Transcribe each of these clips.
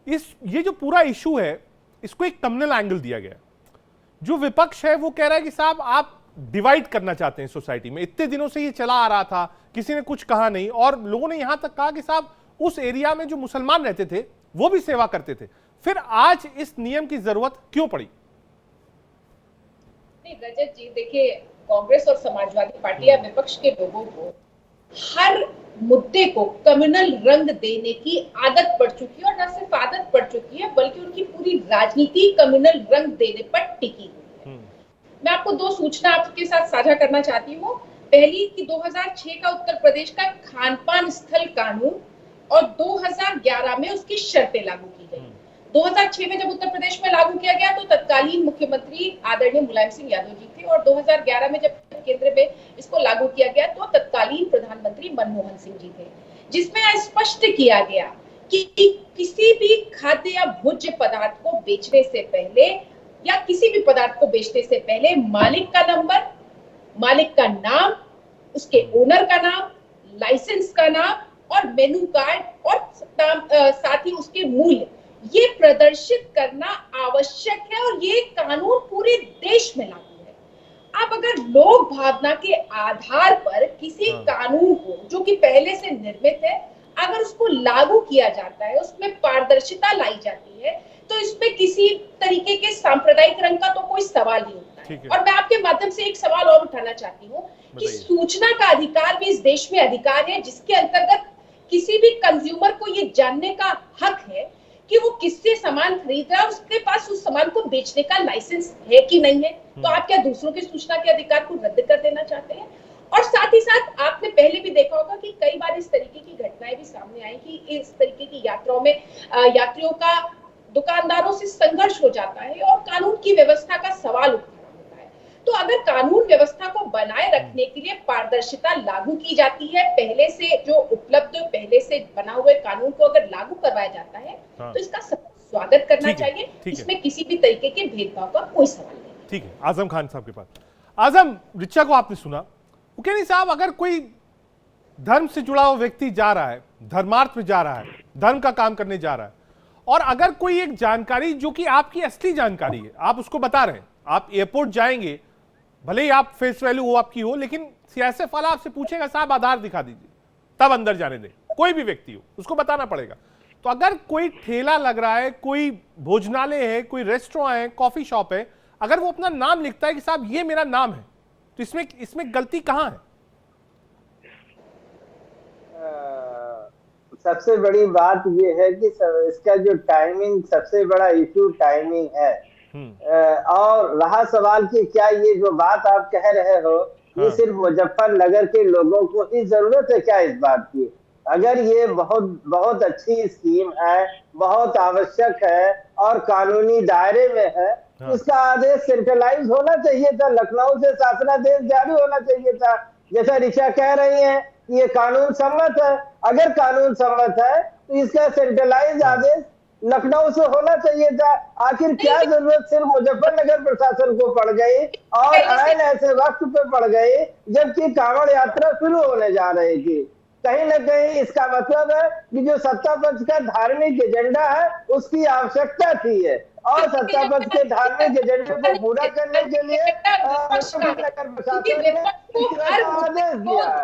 ये जो पूरा इशू है, इसको एक कम्युनल एंगल दिया गया। जो विपक्ष है वो कह रहा है कि साहब आप डिवाइड करना चाहते हैं सोसाइटी में। इतने दिनों से ये चला आ रहा था, किसी ने कुछ कहा नहीं, और लोगों ने यहां तक कहा कि साहब उस एरिया में जो मुसलमान रहते थे वो भी सेवा करते थे, फिर आज इस नियम की जरूरत क्यों पड़ी? नहीं रजत जी, देखिए, कांग्रेस और समाजवादी पार्टी या विपक्ष के लोगों को हर मुद्दे को कम्युनल रंग देने की आदत पड़ चुकी है, और न सिर्फ आदत पड़ चुकी है बल्कि उनकी पूरी राजनीति कम्युनल रंग देने पर टिकी हुई है। मैं आपको दो सूचना आपके साथ साझा करना चाहती हूँ। पहली कि 2006 का उत्तर प्रदेश का खान पान स्थल कानून और 2011 में उसकी शर्तें लागू की गई। 2006 में जब उत्तर प्रदेश में लागू किया गया तो तत्कालीन मुख्यमंत्री आदरणीय मुलायम सिंह यादव जी थे, और 2011 में जब केंद्र में इसको लागू किया गया तो तत्कालीन प्रधानमंत्री मनमोहन सिंह जी थे, जिसमें स्पष्ट किया गया कि किसी भी खाद्य या भोज्य पदार्थ को बेचने से पहले या किसी भी पदार्थ को बेचने से पहले मालिक का नंबर, मालिक का नाम, उसके ओनर का नाम, लाइसेंस का नाम और मेनू कार्ड और साथ ही उसके मूल्य, ये प्रदर्शित करना आवश्यक है, और ये कानून पूरे देश में लागू है। अब अगर लोक भावना के आधार पर किसी कानून को जो कि पहले से निर्मित है, अगर उसको लागू किया जाता है, उसमें पारदर्शिता लाई जाती है, तो इसमें किसी तरीके के सांप्रदायिक रंग का तो कोई सवाल नहीं होता है। और मैं आपके माध्यम से एक सवाल और उठाना चाहती हूँ कि सूचना का अधिकार भी इस देश में अधिकार है, जिसके अंतर्गत किसी भी कंज्यूमर को ये जानने का हक है कि वो किससे सामान खरीद रहा है, उसके पास उस सामान को बेचने का लाइसेंस है कि नहीं है। तो आप क्या दूसरों की सूचना के अधिकार को रद्द कर देना चाहते हैं? और साथ ही साथ आपने पहले भी देखा होगा कि कई बार इस तरीके की घटनाएं भी सामने आई कि इस तरीके की यात्राओं में यात्रियों का दुकानदारों से संघर्ष हो जाता है और कानून की व्यवस्था का सवाल उठाना होता है। तो अगर कानून व्यवस्था को बनाए रखने के लिए पारदर्शिता लागू की जाती है, पहले से जो उपलब्ध पहले से बना हुए कानून को अगर लागू करवाया जाता है तो इसका स्वागत करना चाहिए। इसमें किसी भी तरीके के भेदभाव का कोई सवाल नहीं। ठीक है, आजम खान साहब के पास। आजम, रिचा को आपने सुना, वो कह रही साहब अगर कोई धर्म से जुड़ा हुआ व्यक्ति जा रहा है, धर्मार्थ में जा रहा है, धर्म का काम करने जा रहा है, और अगर कोई एक जानकारी जो कि आपकी असली जानकारी है, आप उसको बता रहे हैं, आप एयरपोर्ट जाएंगे, भले ही आप फेस वैल्यू वो आपकी हो, लेकिन सीएसएफ वाला आपसे पूछेगा साहब आधार दिखा दीजिए, तब अंदर जाने दें। कोई भी व्यक्ति हो, उसको बताना पड़ेगा। तो अगर कोई ठेला लग रहा है, कोई भोजनालय है, कोई रेस्टोरेंट है, कॉफी शॉप है, अगर वो अपना नाम लिखता है कि साहब ये मेरा नाम है, तो इसमें गलती कहां है? सबसे बड़ी बात ये है कि इसका जो टाइमिंग, सबसे बड़ा इशू टाइमिंग है। और रहा सवाल कि क्या ये जो बात आप कह रहे हो ये सिर्फ मुजफ्फरनगर के लोगों को ही जरूरत है क्या इस बात की? अगर ये बहुत बहुत अच्छी स्कीम है, बहुत आवश्यक है और कानूनी दायरे में है, इसका आदेश सेंट्रलाइज होना चाहिए था, लखनऊ से शासनादेश जारी होना चाहिए था। जैसा ऋचा कह रही है ये कानून सम्मत है, अगर कानून सम्मत है तो इसका सेंट्रलाइज आदेश लखनऊ से होना चाहिए था। आखिर क्या जरूरत सिर्फ मुजफ्फरनगर प्रशासन को पड़ गई और ऐन ऐसे वक्त पे पड़ गई जबकि कांवड़ यात्रा शुरू होने जा रही थी? कहीं ना कहीं इसका मतलब है कि जो सत्ता पक्ष का धार्मिक एजेंडा है उसकी आवश्यकता थी है, और सत्ता पक्ष के धार्मिक एजेंडे को पूरा करने के लिए मुजफ्फरनगर प्रशासन ने आदेश दिया है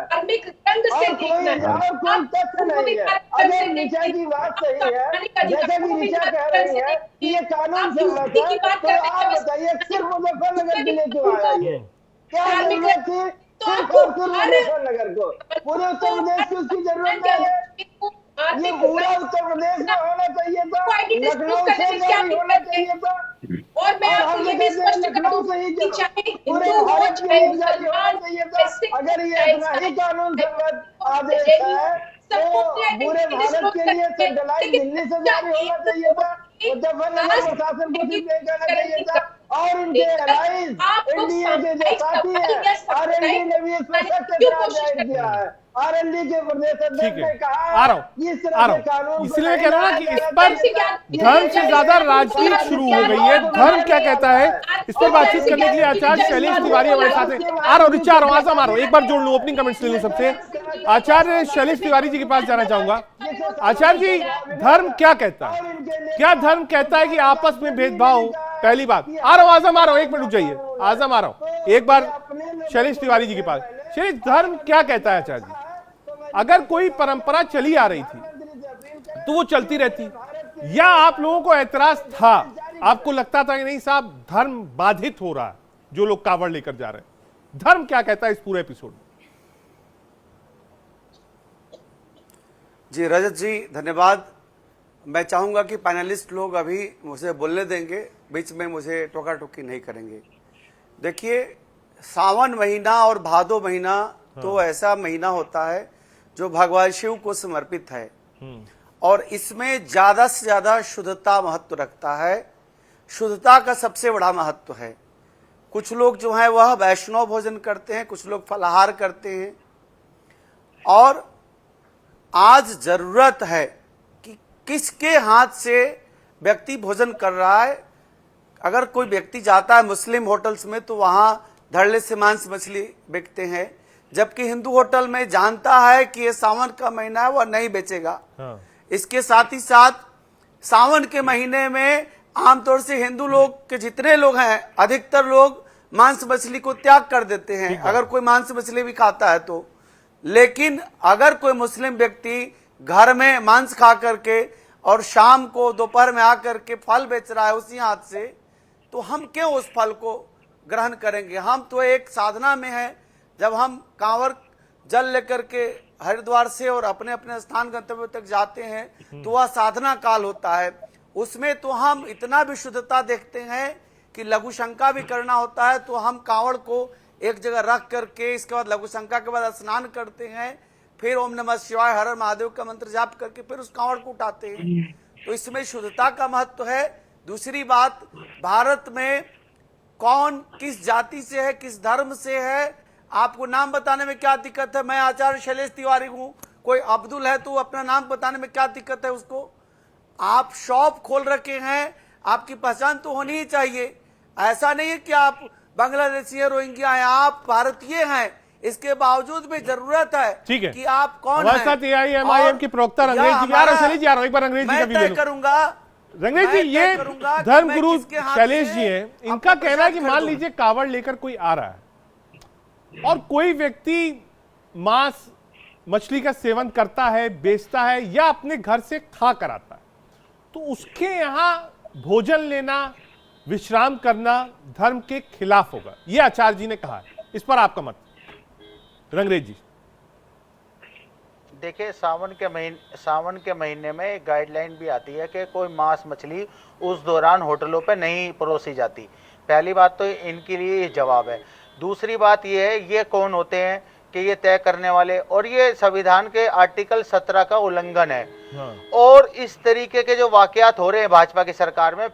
और कोई तथ्य नहीं है। अगर ऋचा की बात सही है, जैसे कि ऋचा कह रही है कि ये कानून सम्मत है, तो आप बताइए सिर्फ मुजफ्फरनगर के लिए क्यों आया ये? क्या जरूरत थी सिर्फ और सिर्फ मुजफ्फरनगर को? पूरे उत्तर प्रदेश की उसकी जरूरत है? ये पूरा उत्तर प्रदेश में होना चाहिए था, लखनऊ से जारी होना चाहिए था। और मैं आपको ये भी स्पष्ट लखनऊ से ही पूरे भारत में एक जारी होना चाहिए था। अगर ये इतना ही कानून सम्मत आदेश है तो पूरे भारत के लिए सेंट्रलाइज दिल्ली से जारी होना चाहिए था। मुजफ्फरनगर प्रशासन को सिर्फ ये कहना चाहिए था। और इनके एलाइज एनडीए के जो साथी है, आरएलडी ने भी इस पर सख्त एतराज जाहिर किया है। आरएलडी के प्रदेश अध्यक्ष ने कहा इस तरह के कानून, इसलिए कह रहा हूं कि इस पर धर्म से ज्यादा राजनीति शुरू हो गई है। धर्म क्या कहता है इस पर बातचीत करने के लिए आचार्य शैलेश तिवारी हमारे साथ है। आ रहा हूं रिचा, आजम आ रहा हूं, एक बार जोड़ लूं, ओपनिंग कमेंट्स ले लूं सबसे। आचार्य शैलेश तिवारी जी के पास जाना चाहूंगा। आचार्य जी, धर्म क्या कहता है? क्या धर्म कहता है कि आपस में भेदभाव हो? पहली बात। आ रहा हूं आजम, आ रहा हूं, एक मिनट रुक जाइए आजम, आ रहा हूं एक बार शैलेश तिवारी जी के पास। शैलेश, धर्म क्या कहता है आचार्य जी? अगर कोई परंपरा चली आ रही थी तो वो चलती रहती, या आप लोगों को ऐतराज था, आपको लगता था कि नहीं साहब धर्म बाधित हो रहा है, जो लोग कावड़ लेकर जा रहे हैं? धर्म क्या कहता है इस पूरे एपिसोड में? जी रजत जी, धन्यवाद। मैं चाहूंगा कि पैनलिस्ट लोग अभी मुझे बोलने देंगे, बीच में मुझे टोका टोकी नहीं करेंगे। देखिए, सावन महीना और भादो महीना तो ऐसा महीना होता है जो भगवान शिव को समर्पित है, और इसमें ज्यादा से ज्यादा शुद्धता महत्व रखता है। शुद्धता का सबसे बड़ा महत्व है। कुछ लोग जो है वह वैष्णव भोजन करते हैं, कुछ लोग फलाहार करते हैं, और आज जरूरत है कि किसके हाथ से व्यक्ति भोजन कर रहा है। अगर कोई व्यक्ति जाता है मुस्लिम होटल्स में तो वहां धड़ल्ले से मांस मछली बेचते हैं, जबकि हिंदू होटल में जानता है कि ये सावन का महीना है, वह नहीं बेचेगा। इसके साथ ही साथ सावन के महीने में आमतौर से हिंदू लोग के जितने लोग हैं, अधिकतर लोग मांस मछली को त्याग कर देते हैं, अगर कोई मांस मछली भी खाता है तो। लेकिन अगर कोई मुस्लिम व्यक्ति घर में मांस खा करके और शाम को दोपहर में आकर के फल बेच रहा है उसी हाथ से, तो हम क्यों उस फल को ग्रहण करेंगे? हम तो एक साधना में है। जब हम कांवर जल लेकर के हरिद्वार से और अपने अपने स्थान गंतव्य तक जाते हैं तो वह साधना काल होता है। उसमें तो हम इतना भी शुद्धता देखते हैं कि लघु शंका भी करना होता है, तो हम कांवड़ को एक जगह रख करके इसके बाद लघु शंका के बाद स्नान करते हैं, फिर ओम नमः शिवाय हर हर महादेव का मंत्र जाप करके फिर उस कांवड़ को उठाते हैं। तो इसमें शुद्धता का महत्व है। दूसरी बात, भारत में कौन किस जाति से है, किस धर्म से है, आपको नाम बताने में क्या दिक्कत है? मैं आचार्य शैलेश तिवारी हूं, कोई अब्दुल है तो अपना नाम बताने में क्या दिक्कत है उसको? आप शॉप खोल रखे हैं, आपकी पहचान तो होनी ही चाहिए। ऐसा नहीं है कि आप बांग्लादेशी है, रोहिंग्या है, आप भारतीय हैं, इसके बावजूद भी जरूरत है कि आप कौन हमारे साथ AIMIM की प्रवक्ता रंगरेज जी आ रहा है। एक बार रंगरेज जी का भी ले लो। करूंगा रंगरेज जी, ये धर्मगुरु शैलेश जी हैं, इनका कहना है कि मान लीजिए कावड़ लेकर कोई आ रहा है और कोई व्यक्ति मांस मछली का सेवन करता है, बेचता है, या अपने घर से खा कर आता है, तो उसके यहां भोजन लेना, विश्राम करना धर्म के खिलाफ होगा, यह आचार्य जी ने कहा है। इस पर आपका मत रंगरेज जी? देखिए, सावन के महीने में एक गाइडलाइन भी आती है कि कोई मांस मछली उस दौरान होटलों पे नहीं परोसी जाती। पहली बात तो इनके लिए ये जवाब है। दूसरी बात ये है, ये कौन होते हैं कि ये तय करने वाले? और ये संविधान के आर्टिकल 17 का उल्लंघन है। और इस तरीके के जो वाकयात हो रहे हैं भाजपा की सरकार में,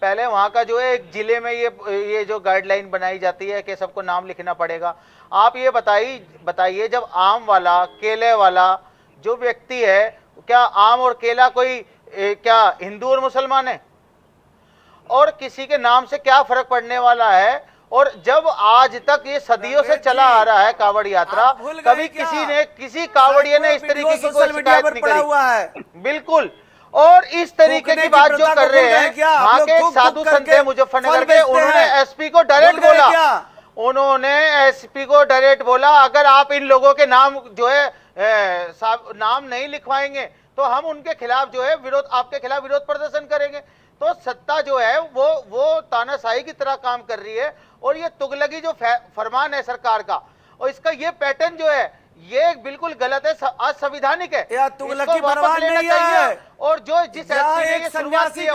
पहले वहां का जो है एक जिले में ये जो गाइडलाइन बनाई जाती है कि सबको नाम लिखना पड़ेगा। आप ये बताइए, जब आम वाला, केले वाला जो व्यक्ति है, क्या आम और केला कोई क्या हिंदू और मुसलमान है? और किसी के नाम से क्या फर्क पड़ने वाला है? और जब आज तक ये सदियों से चला आ रहा है कांवड़ यात्रा, कभी किसी कांवड़िये ने इस तरीके की कोई शिकायत नहीं करी। बिल्कुल। और इस तरीके की बात जो कर रहे हैं, वहां के एक साधु संत है मुजफ्फरनगर के, उन्होंने एसपी को डायरेक्ट बोला, अगर आप इन लोगों के नाम जो है नाम नहीं लिखवाएंगे तो हम उनके खिलाफ जो है आपके खिलाफ विरोध प्रदर्शन करेंगे। तो सत्ता जो है वो तानाशाही की तरह काम कर रही है, और ये तुगलकी जो फरमान है सरकार का, और इसका ये पैटर्न जो है ये बिल्कुल गलत है, असंवैधानिक है। तुगलकी फरमान नहीं है। और जो जिस शुरुआत की है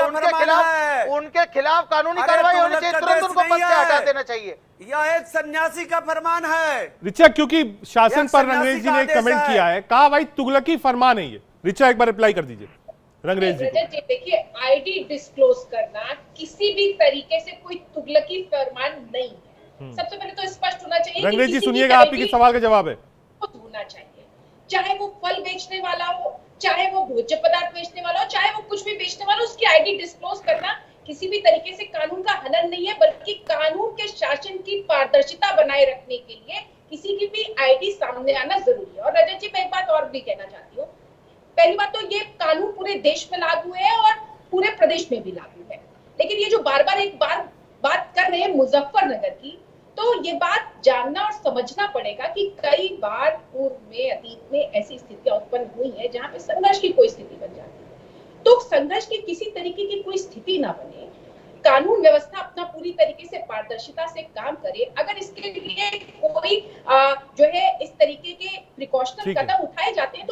उनके खिलाफ कानूनी कार्रवाई होनी चाहिए, तुरंत उनको पद से हटा देना चाहिए। यह एक सन्यासी का फरमान है। रिचा, क्योंकि शासन पर रंगरेज जी ने कमेंट किया है, कहा भाई तुगलकी फरमान है ये। रिचा, एक बार रिप्लाई कर दीजिए रंगरेज जी। देखिए, आईडी डिस्क्लोज करना किसी भी तरीके से कोई तुगलकी फरमान नहीं है। सबसे पहले तो स्पष्ट होना चाहिए। रंगरेज जी सुनिएगा, आपके सवाल का जवाब है। होना चाहिए, चाहे वो फल बेचने वाला हो, चाहे वो भोज्य पदार्थ बेचने वाला हो, चाहे वो कुछ भी बेचने वाला हो, उसकी आईडी डिस्क्लोज करना किसी भी तरीके से कानून का हनन नहीं है, बल्कि कानून के शासन की पारदर्शिता बनाए रखने के लिए किसी की भी आईडी सामने आना जरूरी है। और रजत जी, मैं एक बात और भी कहना चाहती हूँ, पहली बात तो ये कानून पूरे देश में लागू है और पूरे प्रदेश में भी लागू है, लेकिन ये जो बार बार बात कर रहे हैं मुजफ्फरनगर की, तो ये बात जानना और समझना पड़ेगा कि कई बार पूर्व में, अतीत में ऐसी स्थितियां उत्पन्न हुई है जहां पे संघर्ष की कोई स्थिति बन जाती है। तो संघर्ष की किसी तरीके की कोई स्थिति ना बने, कानून व्यवस्था अपना पूरी तरीके से पारदर्शिता से काम करे। अगर इसके लिए कोई जो है इस तरीके के प्रिकॉशनल कदम उठाए जाते हैं तो